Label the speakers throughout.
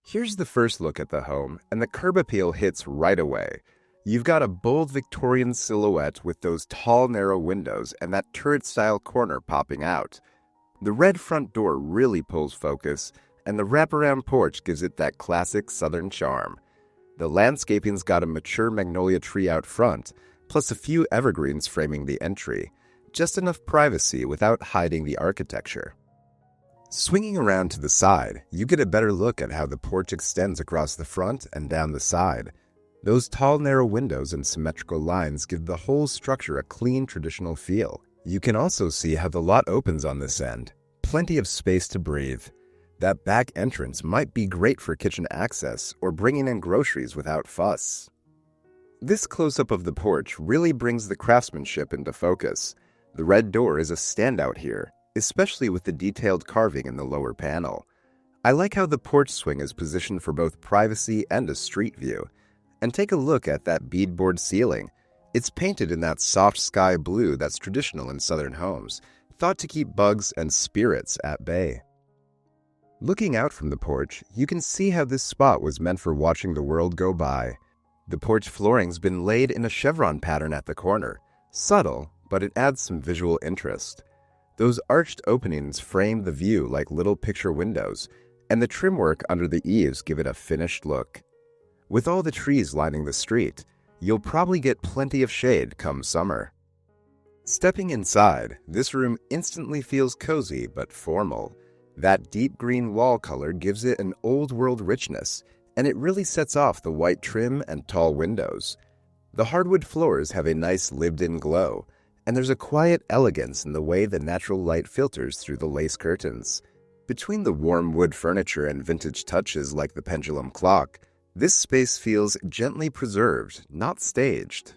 Speaker 1: Here's the first look at the home, and the curb appeal hits right away. You've got a bold Victorian silhouette with those tall, narrow windows and that turret-style corner popping out. The red front door really pulls focus, and the wraparound porch gives it that classic southern charm. The landscaping's got a mature magnolia tree out front, plus a few evergreens framing the entry. Just enough privacy without hiding the architecture. Swinging around to the side, you get a better look at how the porch extends across the front and down the side. Those tall, narrow windows and symmetrical lines give the whole structure a clean, traditional feel. You can also see how the lot opens on this end. Plenty of space to breathe. That back entrance might be great for kitchen access or bringing in groceries without fuss. This close-up of the porch really brings the craftsmanship into focus. The red door is a standout here, especially with the detailed carving in the lower panel. I like how the porch swing is positioned for both privacy and a street view. And take a look at that beadboard ceiling. It's painted in that soft sky blue that's traditional in southern homes, thought to keep bugs and spirits at bay. Looking out from the porch, you can see how this spot was meant for watching the world go by. The porch flooring's been laid in a chevron pattern at the corner. Subtle, but it adds some visual interest. Those arched openings frame the view like little picture windows, and the trim work under the eaves give it a finished look. With all the trees lining the street, you'll probably get plenty of shade come summer. Stepping inside, this room instantly feels cozy but formal. That deep green wall color gives it an old-world richness, and it really sets off the white trim and tall windows. The hardwood floors have a nice lived-in glow, and there's a quiet elegance in the way the natural light filters through the lace curtains. Between the warm wood furniture and vintage touches like the pendulum clock, this space feels gently preserved, not staged.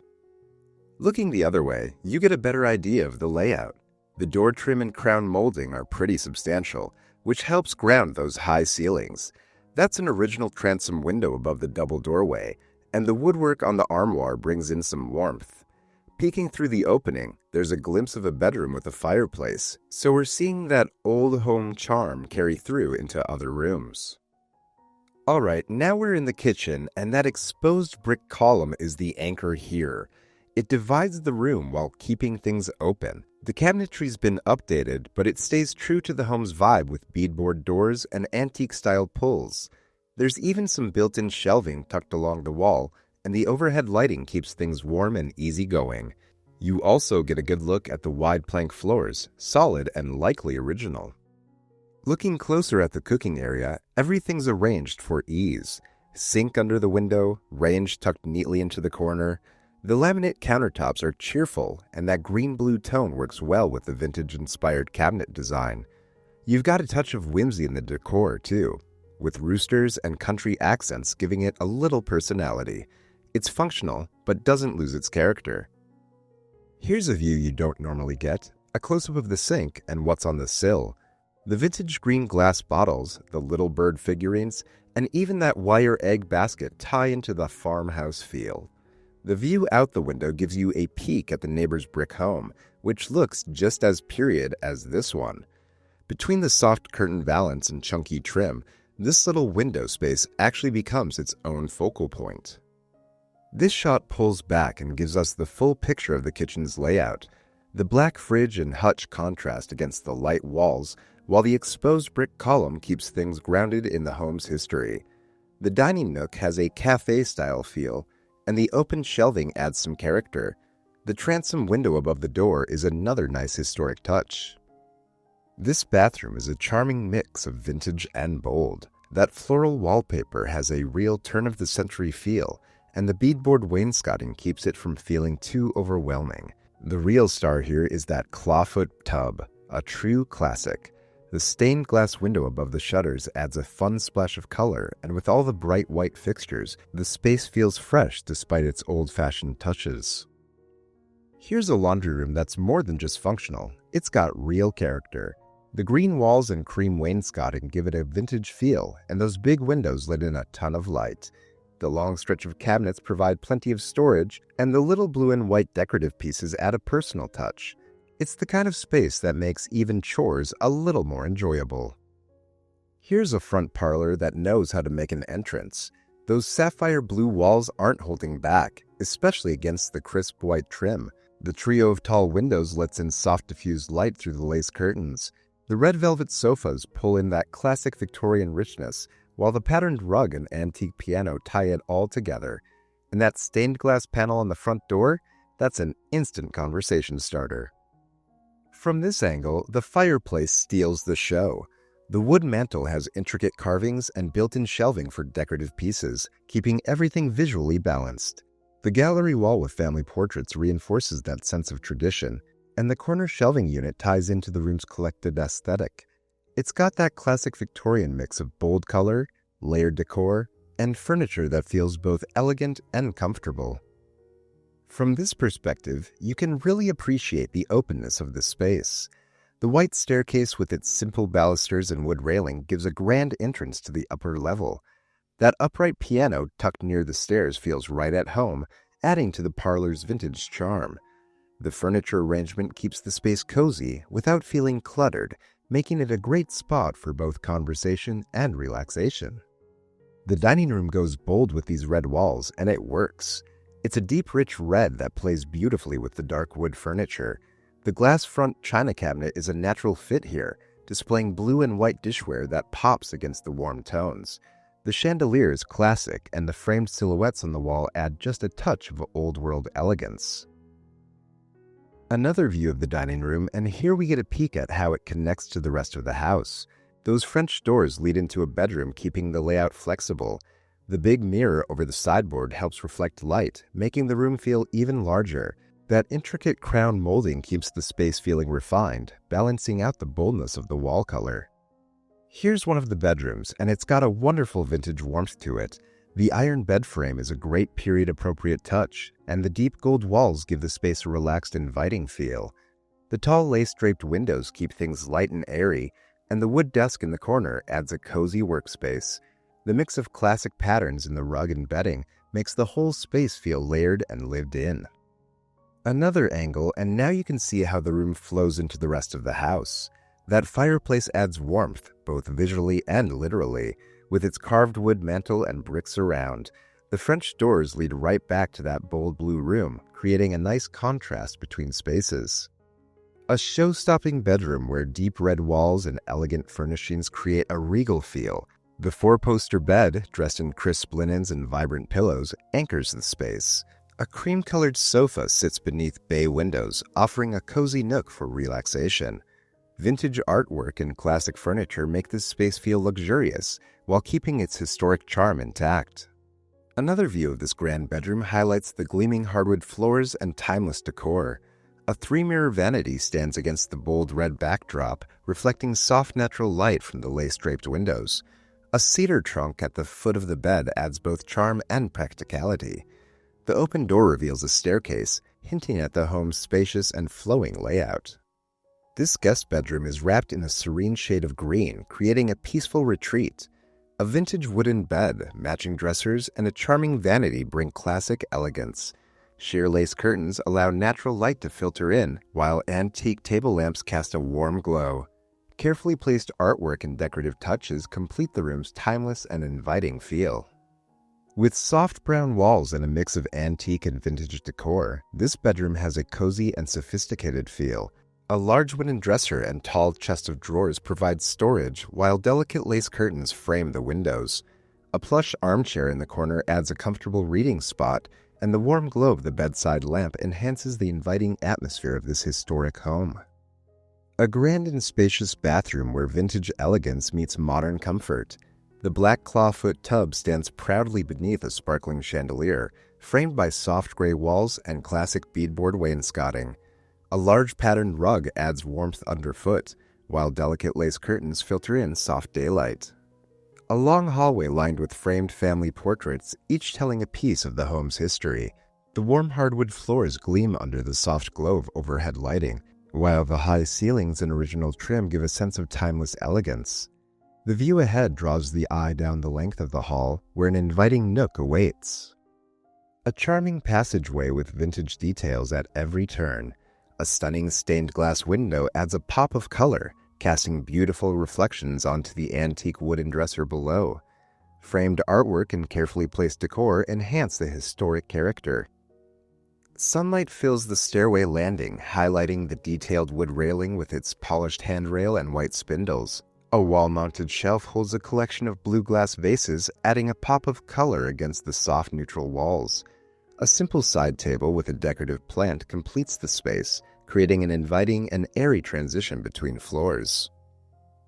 Speaker 1: Looking the other way, you get a better idea of the layout. The door trim and crown molding are pretty substantial, which helps ground those high ceilings. That's an original transom window above the double doorway, and the woodwork on the armoire brings in some warmth. Peeking through the opening, there's a glimpse of a bedroom with a fireplace, so we're seeing that old home charm carry through into other rooms. Alright, now we're in the kitchen, and that exposed brick column is the anchor here. It divides the room while keeping things open. The cabinetry's been updated, but it stays true to the home's vibe with beadboard doors and antique-style pulls. There's even some built-in shelving tucked along the wall, and the overhead lighting keeps things warm and easygoing. You also get a good look at the wide plank floors, solid and likely original. Looking closer at the cooking area, everything's arranged for ease. Sink under the window, range tucked neatly into the corner. The laminate countertops are cheerful, and that green-blue tone works well with the vintage-inspired cabinet design. You've got a touch of whimsy in the decor, too, with roosters and country accents giving it a little personality. It's functional, but doesn't lose its character. Here's a view you don't normally get, a close-up of the sink and what's on the sill. The vintage green glass bottles, the little bird figurines, and even that wire egg basket tie into the farmhouse feel. The view out the window gives you a peek at the neighbor's brick home, which looks just as period as this one. Between the soft curtain valance and chunky trim, this little window space actually becomes its own focal point. This shot pulls back and gives us the full picture of the kitchen's layout. The black fridge and hutch contrast against the light walls, while the exposed brick column keeps things grounded in the home's history. The dining nook has a cafe-style feel, and the open shelving adds some character. The transom window above the door is another nice historic touch. This bathroom is a charming mix of vintage and bold. That floral wallpaper has a real turn-of-the-century feel, and the beadboard wainscoting keeps it from feeling too overwhelming. The real star here is that clawfoot tub, a true classic. The stained glass window above the shutters adds a fun splash of color, and with all the bright white fixtures, the space feels fresh despite its old-fashioned touches. Here's a laundry room that's more than just functional. It's got real character. The green walls and cream wainscoting give it a vintage feel, and those big windows let in a ton of light. The long stretch of cabinets provide plenty of storage, and the little blue and white decorative pieces add a personal touch. It's the kind of space that makes even chores a little more enjoyable. Here's a front parlor that knows how to make an entrance. Those sapphire blue walls aren't holding back, especially against the crisp white trim. The trio of tall windows lets in soft diffused light through the lace curtains. The red velvet sofas pull in that classic Victorian richness, while the patterned rug and antique piano tie it all together. And that stained glass panel on the front door, that's an instant conversation starter. From this angle, the fireplace steals the show. The wood mantel has intricate carvings and built-in shelving for decorative pieces, keeping everything visually balanced. The gallery wall with family portraits reinforces that sense of tradition, and the corner shelving unit ties into the room's collected aesthetic. It's got that classic Victorian mix of bold color, layered decor, and furniture that feels both elegant and comfortable. From this perspective, you can really appreciate the openness of this space. The white staircase with its simple balusters and wood railing gives a grand entrance to the upper level. That upright piano tucked near the stairs feels right at home, adding to the parlor's vintage charm. The furniture arrangement keeps the space cozy without feeling cluttered, making it a great spot for both conversation and relaxation. The dining room goes bold with these red walls, and it works. It's a deep, rich red that plays beautifully with the dark wood furniture. The glass front china cabinet is a natural fit here, displaying blue and white dishware that pops against the warm tones. The chandelier is classic, and the framed silhouettes on the wall add just a touch of old-world elegance. Another view of the dining room, and here we get a peek at how it connects to the rest of the house. Those French doors lead into a bedroom, keeping the layout flexible. The big mirror over the sideboard helps reflect light, making the room feel even larger. That intricate crown molding keeps the space feeling refined, balancing out the boldness of the wall color. Here's one of the bedrooms, and it's got a wonderful vintage warmth to it. The iron bed frame is a great period-appropriate touch, and the deep gold walls give the space a relaxed, inviting feel. The tall lace-draped windows keep things light and airy, and the wood desk in the corner adds a cozy workspace. The mix of classic patterns in the rug and bedding makes the whole space feel layered and lived in. Another angle, and now you can see how the room flows into the rest of the house. That fireplace adds warmth, both visually and literally, with its carved wood mantel and bricks around. The French doors lead right back to that bold blue room, creating a nice contrast between spaces. A show-stopping bedroom where deep red walls and elegant furnishings create a regal feel. The four-poster bed, dressed in crisp linens and vibrant pillows, anchors the space. A cream-colored sofa sits beneath bay windows, offering a cozy nook for relaxation. Vintage artwork and classic furniture make this space feel luxurious, while keeping its historic charm intact. Another view of this grand bedroom highlights the gleaming hardwood floors and timeless decor. A three-mirror vanity stands against the bold red backdrop, reflecting soft natural light from the lace-draped windows. A cedar trunk at the foot of the bed adds both charm and practicality. The open door reveals a staircase, hinting at the home's spacious and flowing layout. This guest bedroom is wrapped in a serene shade of green, creating a peaceful retreat. A vintage wooden bed, matching dressers, and a charming vanity bring classic elegance. Sheer lace curtains allow natural light to filter in, while antique table lamps cast a warm glow. Carefully placed artwork and decorative touches complete the room's timeless and inviting feel. With soft brown walls and a mix of antique and vintage decor, this bedroom has a cozy and sophisticated feel. A large wooden dresser and tall chest of drawers provide storage, while delicate lace curtains frame the windows. A plush armchair in the corner adds a comfortable reading spot, and the warm glow of the bedside lamp enhances the inviting atmosphere of this historic home. A grand and spacious bathroom where vintage elegance meets modern comfort. The black clawfoot tub stands proudly beneath a sparkling chandelier, framed by soft gray walls and classic beadboard wainscoting. A large patterned rug adds warmth underfoot, while delicate lace curtains filter in soft daylight. A long hallway lined with framed family portraits, each telling a piece of the home's history. The warm hardwood floors gleam under the soft glow of overhead lighting, while the high ceilings and original trim give a sense of timeless elegance. The view ahead draws the eye down the length of the hall, where an inviting nook awaits. A charming passageway with vintage details at every turn. A stunning stained glass window adds a pop of color, casting beautiful reflections onto the antique wooden dresser below. Framed artwork and carefully placed decor enhance the historic character. Sunlight fills the stairway landing, highlighting the detailed wood railing with its polished handrail and white spindles. A wall-mounted shelf holds a collection of blue glass vases, adding a pop of color against the soft, neutral walls. A simple side table with a decorative plant completes the space, creating an inviting and airy transition between floors.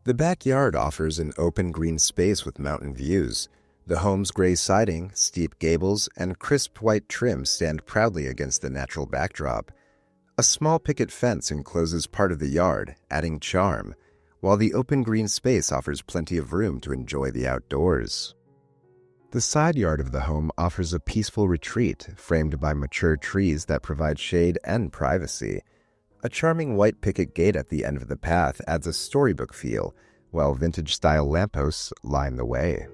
Speaker 1: The backyard offers an open green space with mountain views. The home's gray siding, steep gables, and crisp white trim stand proudly against the natural backdrop. A small picket fence encloses part of the yard, adding charm, while the open green space offers plenty of room to enjoy the outdoors. The side yard of the home offers a peaceful retreat, framed by mature trees that provide shade and privacy. A charming white picket gate at the end of the path adds a storybook feel, while vintage-style lampposts line the way.